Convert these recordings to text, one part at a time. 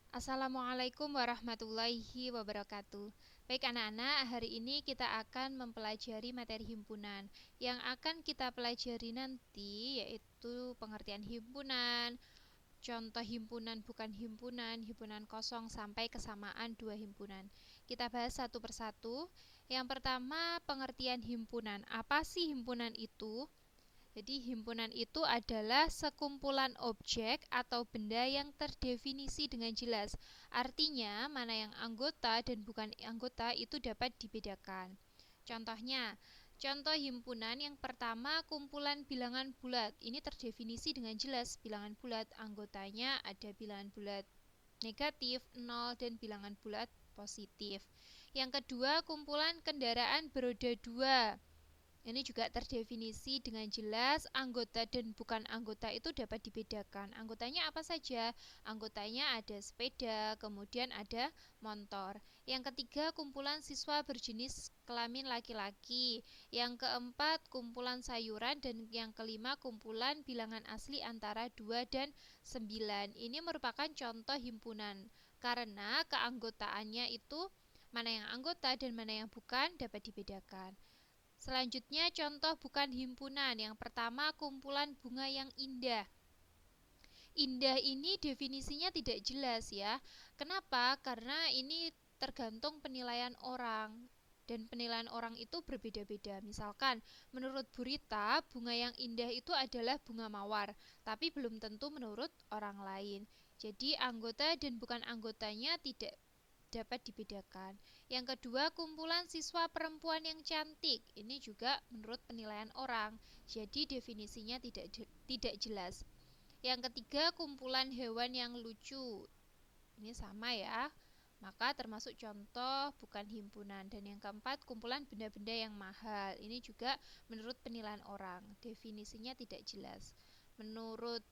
Assalamualaikum warahmatullahi wabarakatuh. Baik anak-anak, hari ini kita akan mempelajari materi himpunan. Yang akan kita pelajari nanti yaitu pengertian himpunan, contoh himpunan bukan himpunan, himpunan kosong sampai kesamaan dua himpunan. Kita bahas satu persatu. Yang pertama, pengertian himpunan. Apa sih himpunan itu? Jadi himpunan itu adalah sekumpulan objek atau benda yang terdefinisi dengan jelas. Artinya, mana yang anggota dan bukan anggota itu dapat dibedakan. Contohnya, contoh himpunan yang pertama kumpulan bilangan bulat. Ini terdefinisi dengan jelas, bilangan bulat anggotanya ada bilangan bulat negatif, 0 dan bilangan bulat positif. Yang kedua, kumpulan kendaraan beroda 2. Ini juga terdefinisi dengan jelas, anggota dan bukan anggota itu dapat dibedakan. Anggotanya apa saja? Anggotanya ada sepeda, kemudian ada motor. Yang ketiga, kumpulan siswa berjenis kelamin laki-laki. Yang keempat, kumpulan sayuran. Dan yang kelima, kumpulan bilangan asli antara 2 dan 9. Ini merupakan contoh himpunan, karena keanggotaannya itu mana yang anggota dan mana yang bukan dapat dibedakan. Selanjutnya contoh bukan himpunan. Yang pertama kumpulan bunga yang indah. Indah ini definisinya tidak jelas ya. Kenapa? Karena ini tergantung penilaian orang. Dan penilaian orang itu berbeda-beda. Misalkan menurut Bu Rita, bunga yang indah itu adalah bunga mawar. Tapi belum tentu menurut orang lain. Jadi anggota dan bukan anggotanya tidak dapat dibedakan. Yang kedua, kumpulan siswa perempuan yang cantik. Ini juga menurut penilaian orang. Jadi definisinya tidak jelas. Yang ketiga, kumpulan hewan yang lucu. Ini sama ya. Maka termasuk contoh bukan himpunan. Dan yang keempat, kumpulan benda-benda yang mahal. Ini juga menurut penilaian orang. Definisinya tidak jelas. Menurut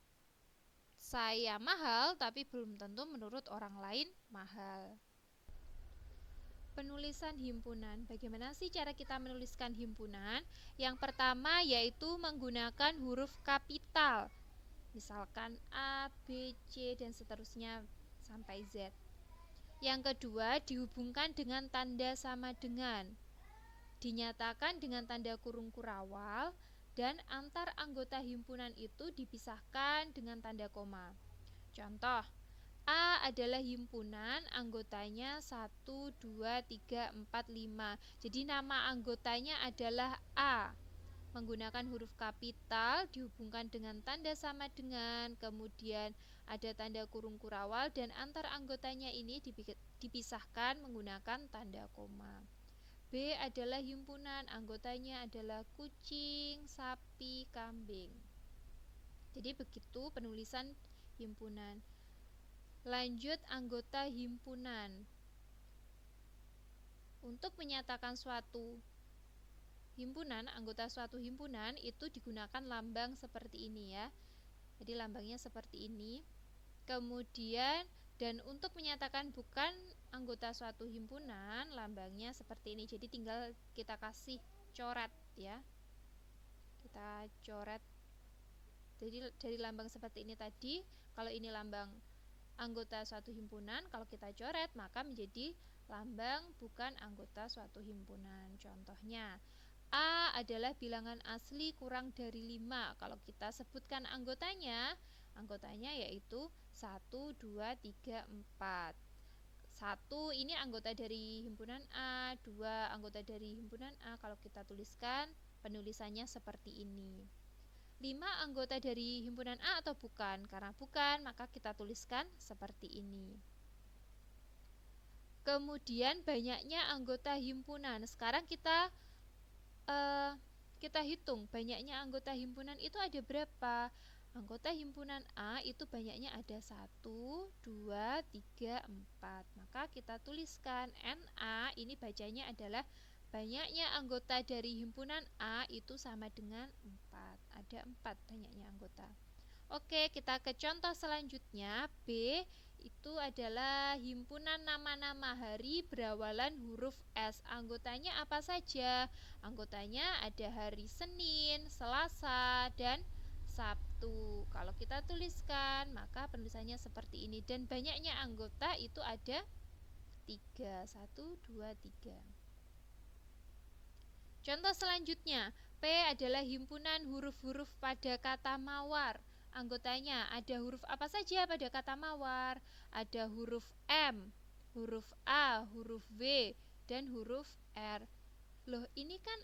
saya mahal, tapi belum tentu menurut orang lain mahal. Penulisan himpunan. Bagaimana sih cara kita menuliskan himpunan? Yang pertama yaitu menggunakan huruf kapital. Misalkan A, B, C dan seterusnya sampai Z. Yang kedua dihubungkan dengan tanda sama dengan. Dinyatakan dengan tanda kurung kurawal dan antar anggota himpunan itu dipisahkan dengan tanda koma. Contoh, A adalah himpunan, anggotanya 1, 2, 3, 4, 5. Jadi nama anggotanya adalah A. Menggunakan huruf kapital dihubungkan dengan tanda sama dengan, kemudian ada tanda kurung kurawal dan antar anggotanya ini dipisahkan menggunakan tanda koma. B adalah himpunan, anggotanya adalah kucing, sapi, kambing. Jadi begitu penulisan himpunan. Lanjut anggota himpunan. Untuk menyatakan suatu himpunan, anggota suatu himpunan itu digunakan lambang seperti ini ya. Jadi lambangnya seperti ini. Kemudian dan untuk menyatakan bukan anggota suatu himpunan, lambangnya seperti ini. Jadi tinggal kita kasih coret ya. Kita coret. Jadi dari lambang seperti ini tadi, kalau ini lambang anggota suatu himpunan, kalau kita coret maka menjadi lambang bukan anggota suatu himpunan. Contohnya, A adalah bilangan asli kurang dari 5. Kalau kita sebutkan anggotanya yaitu 1, 2, 3, 4. 1 ini anggota dari himpunan A, 2 anggota dari himpunan A. Kalau kita tuliskan, penulisannya seperti ini. 5 anggota dari himpunan A atau bukan? Karena bukan, maka kita tuliskan seperti ini. Kemudian banyaknya anggota himpunan. Sekarang kita hitung banyaknya anggota himpunan itu ada berapa? Anggota himpunan A itu banyaknya ada 1, 2, 3, 4. Maka kita tuliskan NA, ini bacanya adalah banyaknya anggota dari himpunan A itu sama dengan 4. Ada 4 banyaknya anggota. Oke, kita ke contoh selanjutnya. B itu adalah himpunan nama-nama hari berawalan huruf S. Anggotanya apa saja? Anggotanya ada hari Senin, Selasa, dan Sabtu. Kalau kita tuliskan, maka penulisannya seperti ini. Dan banyaknya anggota itu ada 3. 1, 2, 3. Contoh selanjutnya, P adalah himpunan huruf-huruf pada kata mawar. Anggotanya ada huruf apa saja pada kata mawar? Ada huruf M, huruf A, huruf W, dan huruf R. Loh, ini kan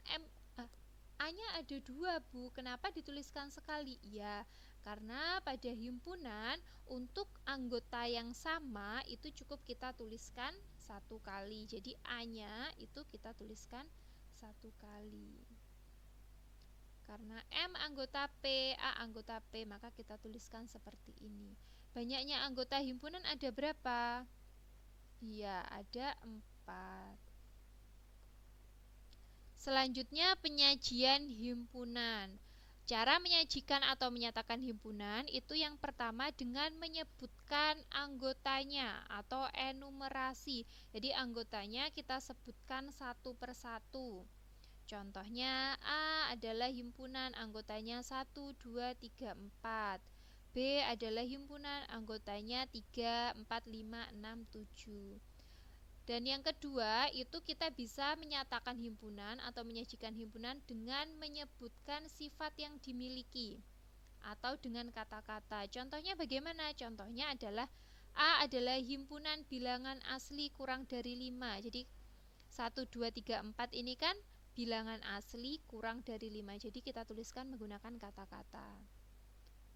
A-nya ada 2, Bu. Kenapa dituliskan sekali? Ya, karena pada himpunan untuk anggota yang sama itu cukup kita tuliskan 1 kali. Jadi A-nya itu kita tuliskan 1 kali. Karena M anggota P, A anggota P, maka kita tuliskan seperti ini. Banyaknya anggota himpunan ada berapa? Iya, ada 4. Selanjutnya penyajian himpunan. Cara menyajikan atau menyatakan himpunan itu yang pertama dengan menyebutkan anggotanya atau enumerasi. Jadi anggotanya kita sebutkan satu persatu. Contohnya A adalah himpunan anggotanya 1, 2, 3, 4. B adalah himpunan anggotanya 3, 4, 5, 6, 7. Dan yang kedua itu kita bisa menyatakan himpunan atau menyajikan himpunan dengan menyebutkan sifat yang dimiliki atau dengan kata-kata. Contohnya bagaimana? Contohnya adalah A adalah himpunan bilangan asli kurang dari 5. Jadi 1, 2, 3, 4 ini kan bilangan asli kurang dari 5. Jadi kita tuliskan menggunakan kata-kata.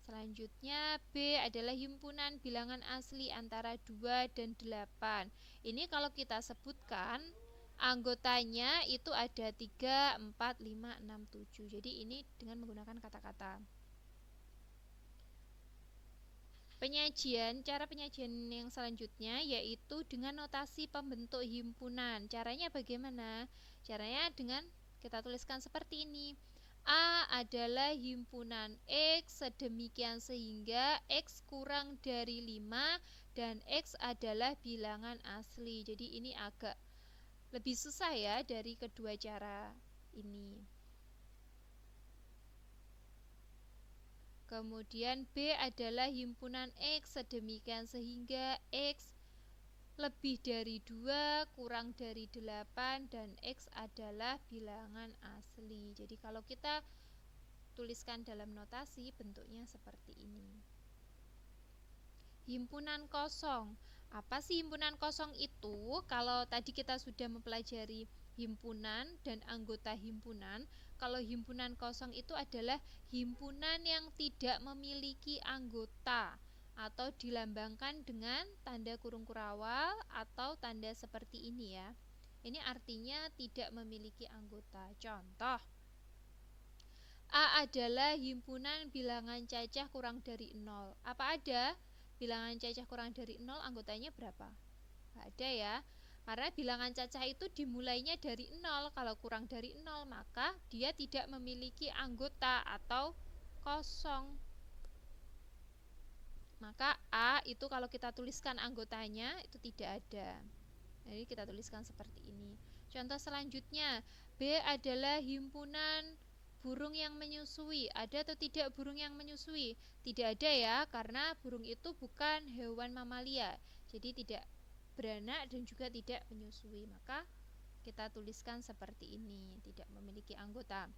Selanjutnya B adalah himpunan bilangan asli antara 2 dan 8. Ini kalau kita sebutkan anggotanya itu ada 3, 4, 5, 6, 7. Jadi ini dengan menggunakan kata-kata. Cara penyajian yang selanjutnya yaitu dengan notasi pembentuk himpunan. Caranya bagaimana? Caranya dengan kita tuliskan seperti ini. A adalah himpunan X sedemikian sehingga X kurang dari 5 dan X adalah bilangan asli. Jadi ini agak lebih susah ya dari kedua cara ini. Kemudian B adalah himpunan X sedemikian sehingga X lebih dari 2 kurang dari 8 dan X adalah bilangan asli. Jadi kalau kita tuliskan dalam notasi bentuknya seperti ini. Himpunan kosong. Apa sih himpunan kosong itu? Kalau tadi kita sudah mempelajari himpunan dan anggota himpunan, kalau himpunan kosong itu adalah himpunan yang tidak memiliki anggota atau dilambangkan dengan tanda kurung kurawal atau tanda seperti ini ya. Ini artinya tidak memiliki anggota. Contoh, A adalah himpunan bilangan cacah kurang dari 0. Apa ada? Bilangan cacah kurang dari 0 anggotanya berapa? Nggak ada ya. Karena bilangan cacah itu dimulainya dari 0. Kalau kurang dari 0 maka dia tidak memiliki anggota atau kosong. Maka A itu kalau kita tuliskan anggotanya itu tidak ada. Jadi kita tuliskan seperti ini. Contoh selanjutnya, B adalah himpunan burung yang menyusui. Ada atau tidak burung yang menyusui? Tidak ada ya, karena burung itu bukan hewan mamalia. Jadi tidak beranak dan juga tidak menyusui. Maka kita tuliskan seperti ini, tidak memiliki anggota.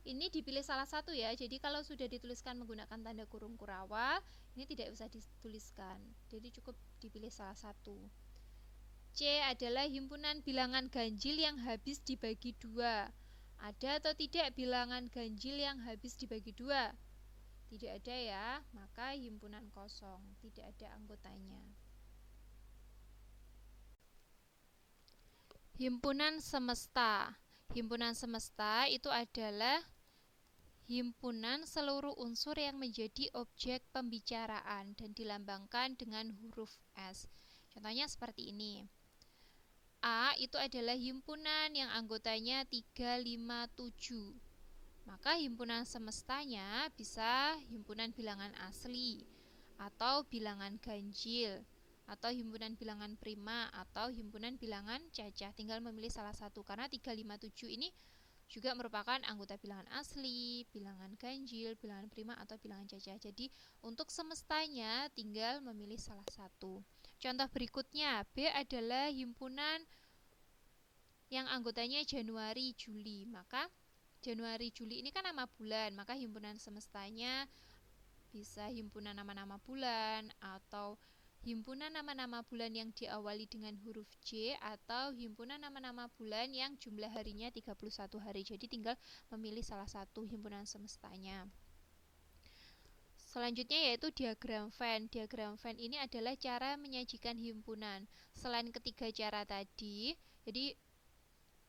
Ini dipilih salah satu ya. Jadi kalau sudah dituliskan menggunakan tanda kurung kurawal, ini tidak usah dituliskan. Jadi cukup dipilih salah satu. C adalah himpunan bilangan ganjil yang habis dibagi 2. Ada atau tidak bilangan ganjil yang habis dibagi 2? Tidak ada ya, maka himpunan kosong, tidak ada anggotanya. Himpunan semesta. Himpunan semesta itu adalah himpunan seluruh unsur yang menjadi objek pembicaraan dan dilambangkan dengan huruf S. Contohnya seperti ini. A itu adalah himpunan yang anggotanya 3, 5, 7. Maka himpunan semestanya bisa himpunan bilangan asli atau bilangan ganjil atau himpunan bilangan prima atau himpunan bilangan cacah. Tinggal memilih salah satu karena 3, 5, 7 ini juga merupakan anggota bilangan asli, bilangan ganjil, bilangan prima, atau bilangan cacah. Jadi untuk semestanya tinggal memilih salah satu. Contoh berikutnya, B adalah himpunan yang anggotanya Januari, Juli. Maka Januari, Juli ini kan nama bulan, maka himpunan semestanya bisa himpunan nama-nama bulan, atau himpunan nama-nama bulan yang diawali dengan huruf J, atau himpunan nama-nama bulan yang jumlah harinya 31 hari. Jadi tinggal memilih salah satu himpunan semestanya. Selanjutnya yaitu diagram Venn. Diagram Venn ini adalah cara menyajikan himpunan. Selain ketiga cara tadi, jadi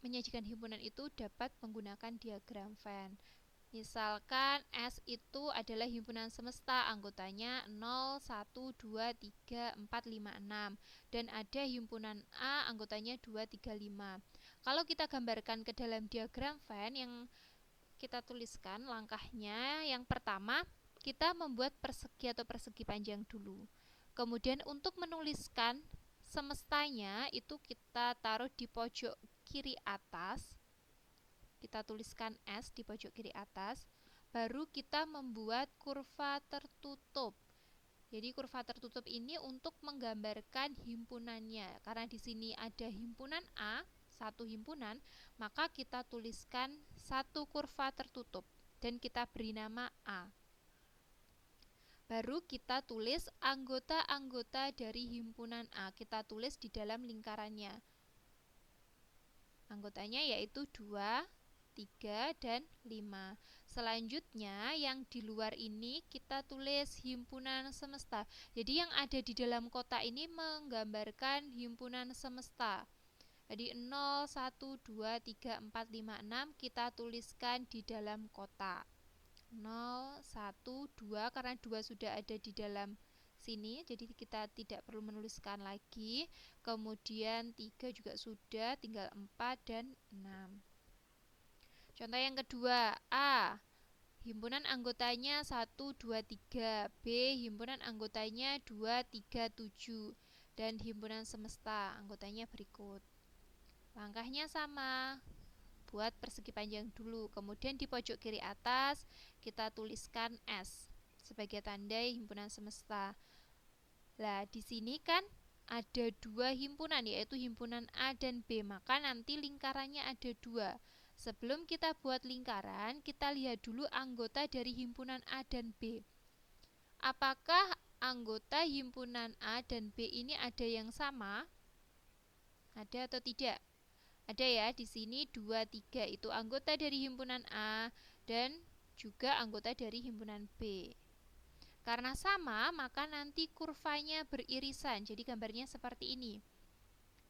menyajikan himpunan itu dapat menggunakan diagram Venn. Misalkan S itu adalah himpunan semesta, anggotanya 0, 1, 2, 3, 4, 5, 6. Dan ada himpunan A, anggotanya 2, 3, 5. Kalau kita gambarkan ke dalam diagram Venn, yang kita tuliskan langkahnya, yang pertama kita membuat persegi atau persegi panjang dulu. Kemudian untuk menuliskan semestanya itu kita taruh di pojok kiri atas. Kita tuliskan S di pojok kiri atas, baru kita membuat kurva tertutup. Jadi kurva tertutup ini untuk menggambarkan himpunannya. Karena di sini ada himpunan A, satu himpunan, maka kita tuliskan satu kurva tertutup dan kita beri nama A. Baru kita tulis anggota-anggota dari himpunan A. Kita tulis di dalam lingkarannya. Anggotanya yaitu 2, 3, dan 5. Selanjutnya yang di luar ini kita tulis himpunan semesta. Jadi yang ada di dalam kotak ini menggambarkan himpunan semesta. Jadi 0, 1, 2, 3, 4, 5, 6 kita tuliskan di dalam kotak. 0, 1, 2 karena 2 sudah ada di dalam sini, jadi kita tidak perlu menuliskan lagi. Kemudian 3 juga sudah, tinggal 4 dan 6. Contoh yang kedua, A, himpunan anggotanya 1, 2, 3. B, himpunan anggotanya 2, 3, 7. Dan himpunan semesta anggotanya berikut. Langkahnya sama, buat persegi panjang dulu. Kemudian di pojok kiri atas kita tuliskan S sebagai tanda himpunan semesta. Nah, di sini kan ada dua himpunan, yaitu himpunan A dan B. Maka nanti lingkarannya ada 2. Sebelum kita buat lingkaran, kita lihat dulu anggota dari himpunan A dan B. Apakah anggota himpunan A dan B ini ada yang sama? Ada atau tidak? Ada ya, di sini 2, 3 itu anggota dari himpunan A dan juga anggota dari himpunan B. Karena sama, maka nanti kurvanya beririsan. Jadi gambarnya seperti ini.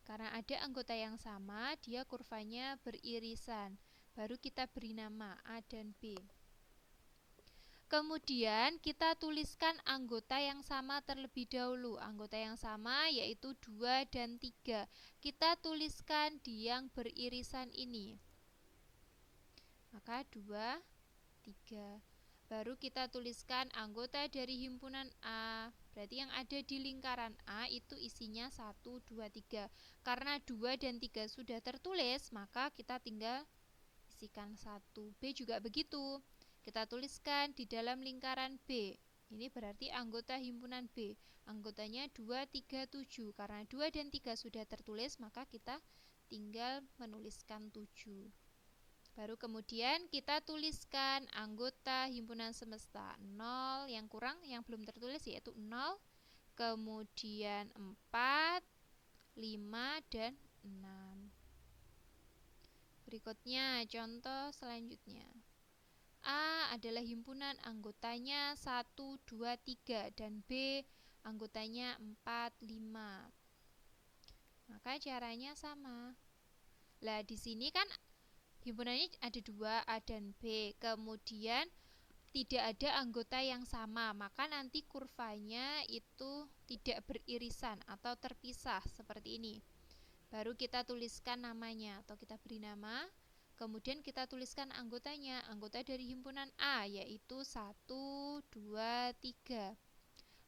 Karena ada anggota yang sama, dia kurvanya beririsan. Baru kita beri nama A dan B. Kemudian kita tuliskan anggota yang sama terlebih dahulu. Anggota yang sama yaitu 2 dan 3. Kita tuliskan di yang beririsan ini. Maka 2, 3. Baru kita tuliskan anggota dari himpunan A. Berarti yang ada di lingkaran A itu isinya 1, 2, 3. Karena 2 dan 3 sudah tertulis, maka kita tinggal isikan 1. B juga begitu. Kita tuliskan di dalam lingkaran B. Ini berarti anggota himpunan B. Anggotanya 2, 3, 7. Karena 2 dan 3 sudah tertulis, maka kita tinggal menuliskan 7. Baru kemudian kita tuliskan anggota himpunan semesta 0, yang kurang, yang belum tertulis yaitu 0, kemudian 4, 5, dan 6. Berikutnya contoh selanjutnya. A adalah himpunan anggotanya 1, 2, 3 dan B anggotanya 4, 5. Maka caranya sama. Lah di sini kan himpunannya ada 2, A dan B. Kemudian tidak ada anggota yang sama, maka nanti kurvanya itu tidak beririsan atau terpisah seperti ini. Baru kita tuliskan namanya atau kita beri nama. Kemudian kita tuliskan anggotanya. Anggota dari himpunan A yaitu 1, 2, 3.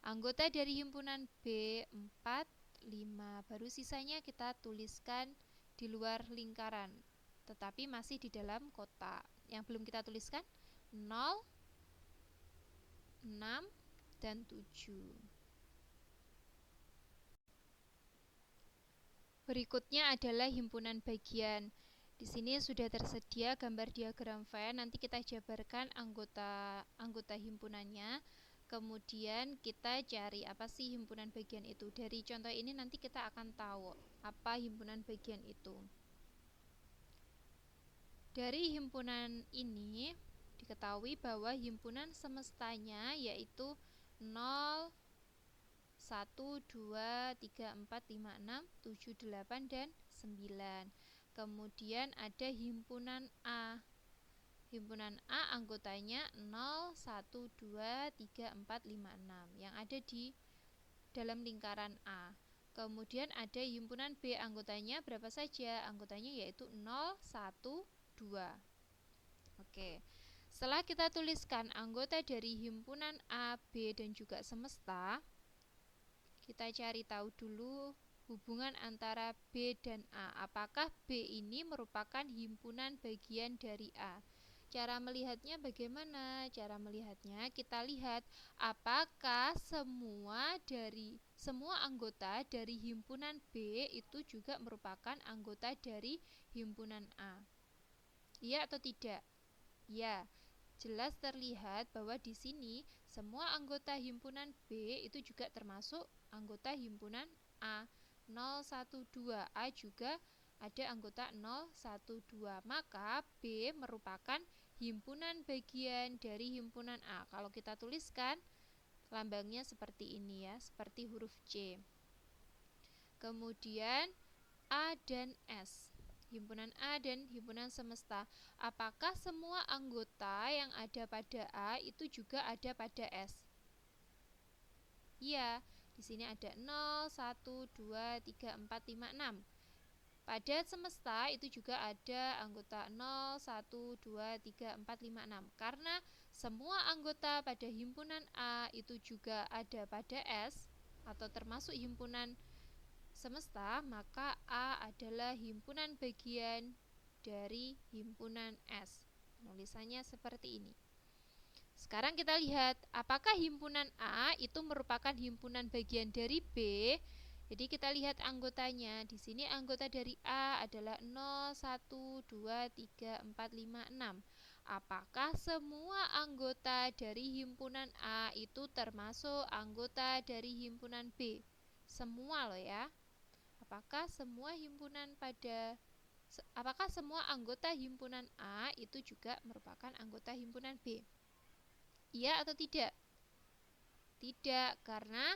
Anggota dari himpunan B 4, 5. Baru sisanya kita tuliskan di luar lingkaran. tetapi masih di dalam kotak. Yang belum kita tuliskan 0, 6, dan 7. Berikutnya adalah himpunan bagian. Di sini sudah tersedia gambar diagram Venn. Nanti kita jabarkan anggota himpunannya. Kemudian kita cari apa sih himpunan bagian itu. Dari contoh ini nanti kita akan tahu apa himpunan bagian itu. Dari himpunan ini diketahui bahwa himpunan semestanya yaitu 0, 1, 2, 3, 4, 5, 6, 7, 8, dan 9. Kemudian ada himpunan A. Himpunan A anggotanya 0, 1, 2, 3, 4, 5, 6 yang ada di dalam lingkaran A. Kemudian ada himpunan B, anggotanya berapa saja? Anggotanya yaitu 0, 1, 2. Oke. Setelah kita tuliskan anggota dari himpunan A, B, dan juga semesta, kita cari tahu dulu hubungan antara B dan A. Apakah B ini merupakan himpunan bagian dari A? Cara melihatnya bagaimana? Cara melihatnya kita lihat apakah semua anggota dari himpunan B itu juga merupakan anggota dari himpunan A. Iya atau tidak? Ya. Jelas terlihat bahwa di sini semua anggota himpunan B itu juga termasuk anggota himpunan A. 0, 1, 2. A juga ada anggota 0, 1, 2. Maka B merupakan himpunan bagian dari himpunan A. Kalau kita tuliskan lambangnya seperti ini ya, seperti huruf C. Kemudian A dan S. Himpunan A dan himpunan semesta. Apakah semua anggota yang ada pada A itu juga ada pada S? Iya, di sini ada 0, 1, 2, 3, 4, 5, 6. Pada semesta itu juga ada anggota 0, 1, 2, 3, 4, 5, 6. Karena semua anggota pada himpunan A itu juga ada pada S atau termasuk himpunan semesta, maka A adalah himpunan bagian dari himpunan S. Tulisannya seperti ini. Sekarang kita lihat apakah himpunan A itu merupakan himpunan bagian dari B. Jadi kita lihat anggotanya. Di sini anggota dari A adalah 0, 1, 2, 3, 4, 5, 6. Apakah semua anggota dari himpunan A itu termasuk anggota dari himpunan B? Semua loh ya. Apakah semua anggota himpunan A itu juga merupakan anggota himpunan B? Iya atau tidak? Tidak, karena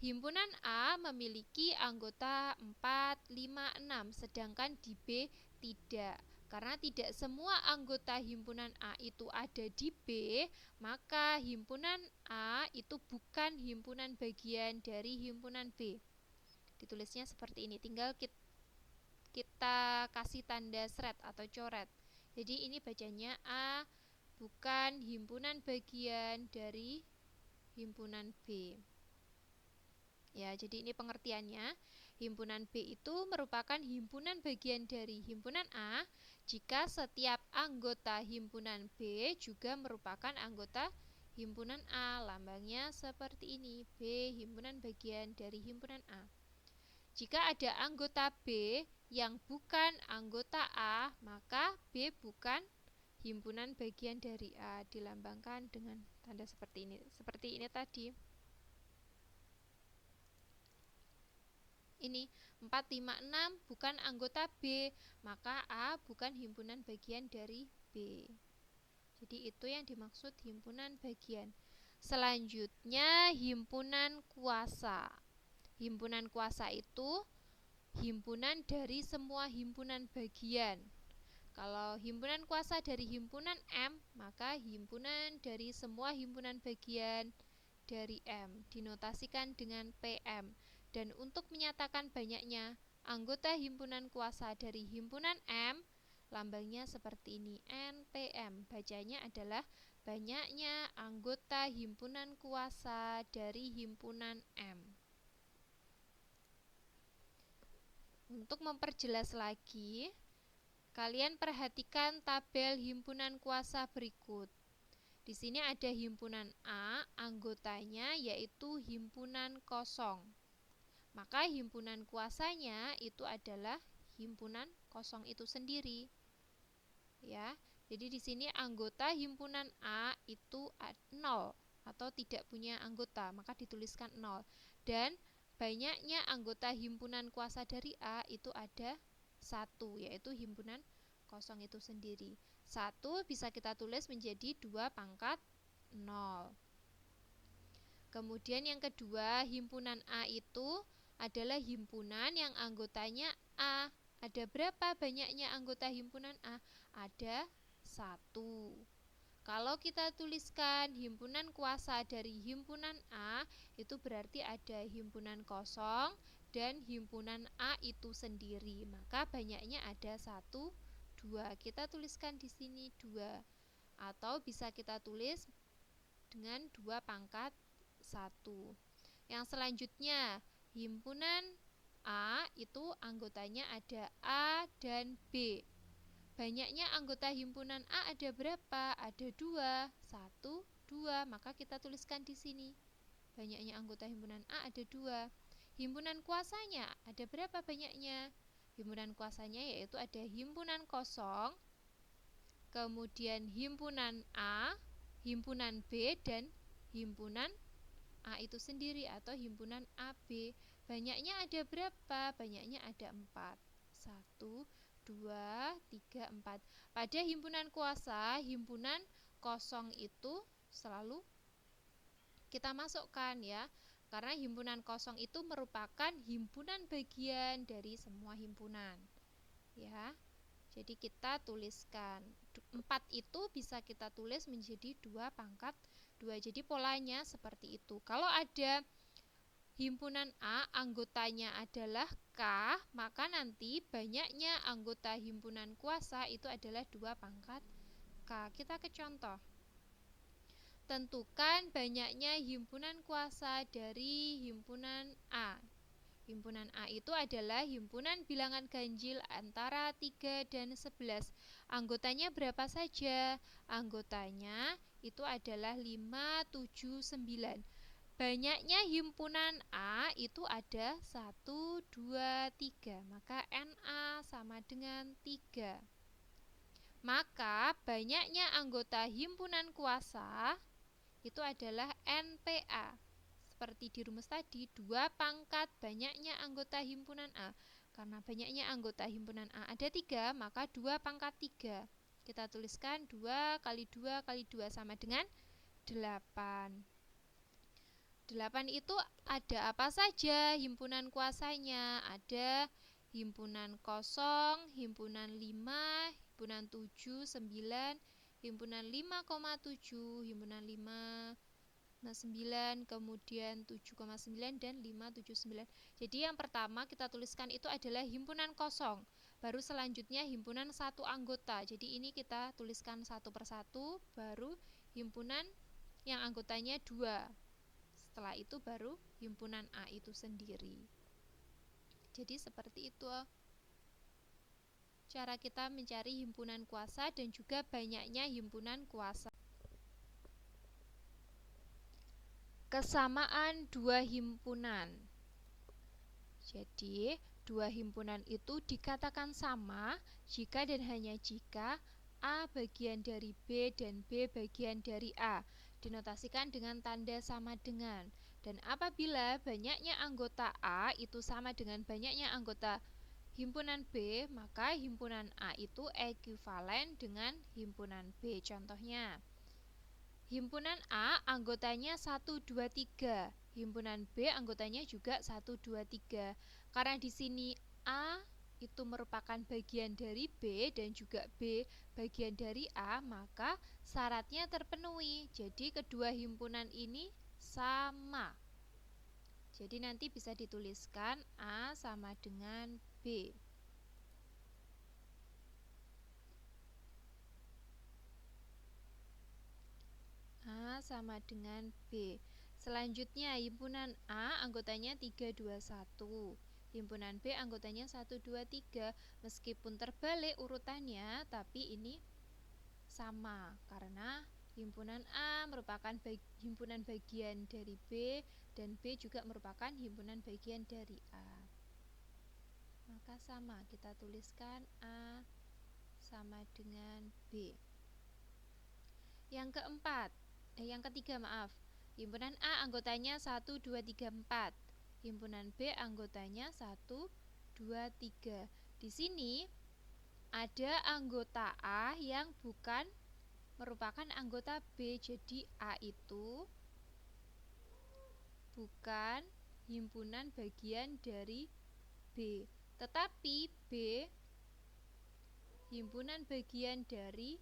himpunan A memiliki anggota 4, 5, 6, sedangkan di B tidak. Karena tidak semua anggota himpunan A itu ada di B, maka himpunan A itu bukan himpunan bagian dari himpunan B. Ditulisnya seperti ini, tinggal kita kasih tanda seret atau coret. Jadi ini bacanya A bukan himpunan bagian dari himpunan B. Ya, jadi ini pengertiannya. Himpunan B itu merupakan himpunan bagian dari himpunan A jika setiap anggota himpunan B juga merupakan anggota himpunan A. Lambangnya seperti ini, B himpunan bagian dari himpunan A. Jika ada anggota B yang bukan anggota A, maka B bukan himpunan bagian dari A. Dilambangkan dengan tanda seperti ini. Seperti ini tadi. Ini 4, 5, 6 bukan anggota B, maka A bukan himpunan bagian dari B. Jadi itu yang dimaksud himpunan bagian. Selanjutnya himpunan kuasa. Himpunan kuasa itu himpunan dari semua himpunan bagian. Kalau himpunan kuasa dari himpunan M, maka himpunan dari semua himpunan bagian dari M dinotasikan dengan PM. Dan untuk menyatakan banyaknya anggota himpunan kuasa dari himpunan M, lambangnya seperti ini, NPM. Bacanya adalah banyaknya anggota himpunan kuasa dari himpunan M. Untuk memperjelas lagi, Kalian perhatikan tabel himpunan kuasa berikut. Di sini ada himpunan A, anggotanya yaitu himpunan kosong. Maka himpunan kuasanya itu adalah himpunan kosong itu sendiri. Ya. Jadi di sini anggota himpunan A itu 0 atau tidak punya anggota, maka dituliskan 0. Dan banyaknya anggota himpunan kuasa dari A itu ada 1, yaitu himpunan kosong itu sendiri. 1 bisa kita tulis menjadi 2 pangkat 0. Kemudian yang kedua, himpunan A itu adalah himpunan yang anggotanya A. Ada berapa banyaknya anggota himpunan A? Ada 1. Kalau kita tuliskan himpunan kuasa dari himpunan A, itu berarti ada himpunan kosong dan himpunan A itu sendiri. Maka banyaknya ada 1, 2. Kita tuliskan di sini 2. Atau bisa kita tulis dengan 2 pangkat 1. Yang selanjutnya, himpunan A itu anggotanya ada A dan B. Banyaknya anggota himpunan A ada berapa? Ada 2. 1, 2. Maka kita tuliskan di sini. Banyaknya anggota himpunan A ada 2. Himpunan kuasanya ada berapa banyaknya? Himpunan kuasanya yaitu ada himpunan kosong, kemudian himpunan A, himpunan B, dan himpunan A itu sendiri atau himpunan AB. Banyaknya ada berapa? Banyaknya ada 4. 1, 2, 3, 4. Pada himpunan kuasa, himpunan kosong itu selalu kita masukkan ya. Karena himpunan kosong itu merupakan himpunan bagian dari semua himpunan. Ya. Jadi kita tuliskan 4 itu bisa kita tulis menjadi 2 pangkat 2. Jadi polanya seperti itu. Kalau ada himpunan A, anggotanya adalah K, maka nanti banyaknya anggota himpunan kuasa itu adalah 2 pangkat K. Kita ke contoh. Tentukan banyaknya himpunan kuasa dari himpunan A. Himpunan A itu adalah himpunan bilangan ganjil antara 3 dan 11. Anggotanya berapa saja? Anggotanya itu adalah 5, 7, 9. Banyaknya himpunan A itu ada 1, 2, 3. Maka NA sama dengan 3. Maka banyaknya anggota himpunan kuasa itu adalah NPA. Seperti di rumus tadi, 2 pangkat banyaknya anggota himpunan A. Karena banyaknya anggota himpunan A ada 3, maka 2 pangkat 3. Kita tuliskan 2 kali 2 kali 2 sama dengan 8. 8 itu ada apa saja himpunan kuasanya? Ada himpunan kosong, himpunan 5, himpunan 7, 9, himpunan 5,7, himpunan 5,9, kemudian 7,9 dan 579. Jadi yang pertama kita tuliskan itu adalah himpunan kosong. Baru selanjutnya himpunan satu anggota. Jadi ini kita tuliskan satu persatu, baru himpunan yang anggotanya 2. Setelah itu baru himpunan A itu sendiri. Jadi seperti itu cara kita mencari himpunan kuasa dan juga banyaknya himpunan kuasa. Kesamaan dua himpunan. Jadi dua himpunan itu dikatakan sama jika dan hanya jika A bagian dari B dan B bagian dari A. Dinotasikan dengan tanda sama dengan. Dan apabila banyaknya anggota A itu sama dengan banyaknya anggota himpunan B, maka himpunan A itu ekuivalen dengan himpunan B. Contohnya, himpunan A anggotanya 1, 2, 3. Himpunan B anggotanya juga 1, 2, 3. Karena di sini A itu merupakan bagian dari B dan juga B bagian dari A, maka syaratnya terpenuhi. Jadi kedua himpunan ini sama. Jadi nanti bisa dituliskan A sama dengan B. A sama dengan B. Selanjutnya himpunan A anggotanya 3, 2, 1. himpunan B anggotanya 1, 2, 3. Meskipun terbalik urutannya, tapi ini sama karena himpunan A merupakan himpunan bagian dari B dan B juga merupakan himpunan bagian dari A. Maka sama, kita tuliskan A sama dengan B. Yang ketiga, himpunan A anggotanya 1, 2, 3, 4. Himpunan B anggotanya 1, 2, 3. Di sini ada anggota A yang bukan merupakan anggota B. Jadi A itu bukan himpunan bagian dari B. Tetapi B himpunan bagian dari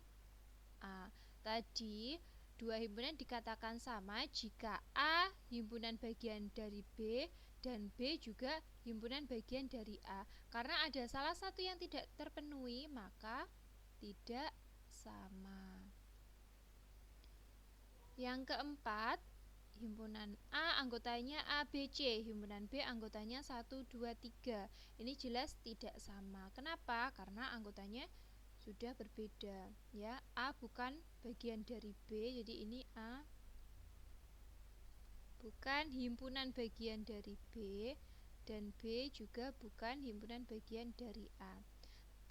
A. Tadi dua himpunan dikatakan sama jika A himpunan bagian dari B dan B juga himpunan bagian dari A. Karena ada salah satu yang tidak terpenuhi, maka tidak sama. Yang keempat, himpunan A anggotanya A, B, C. Himpunan B anggotanya 1, 2, 3. Ini jelas tidak sama. Kenapa? Karena anggotanya sudah berbeda, ya. A bukan bagian dari B, jadi ini A bukan himpunan bagian dari B dan B juga bukan himpunan bagian dari A.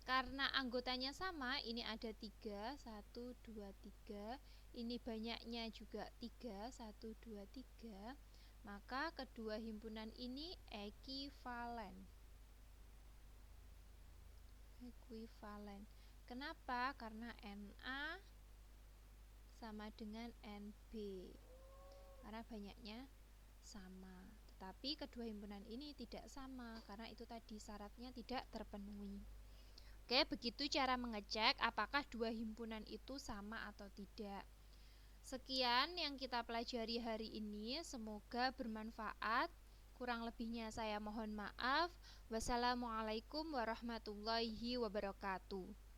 Karena anggotanya sama, ini ada 3, 1, 2, 3. Ini banyaknya juga 3, 1, 2, 3. Maka kedua himpunan ini ekuivalen. Kenapa? Karena NA sama dengan NB. Karena banyaknya sama. Tetapi kedua himpunan ini tidak sama karena itu tadi syaratnya tidak terpenuhi. Oke, begitu cara mengecek apakah dua himpunan itu sama atau tidak. Sekian yang kita pelajari hari ini, semoga bermanfaat. Kurang lebihnya saya mohon maaf. Wassalamualaikum warahmatullahi wabarakatuh.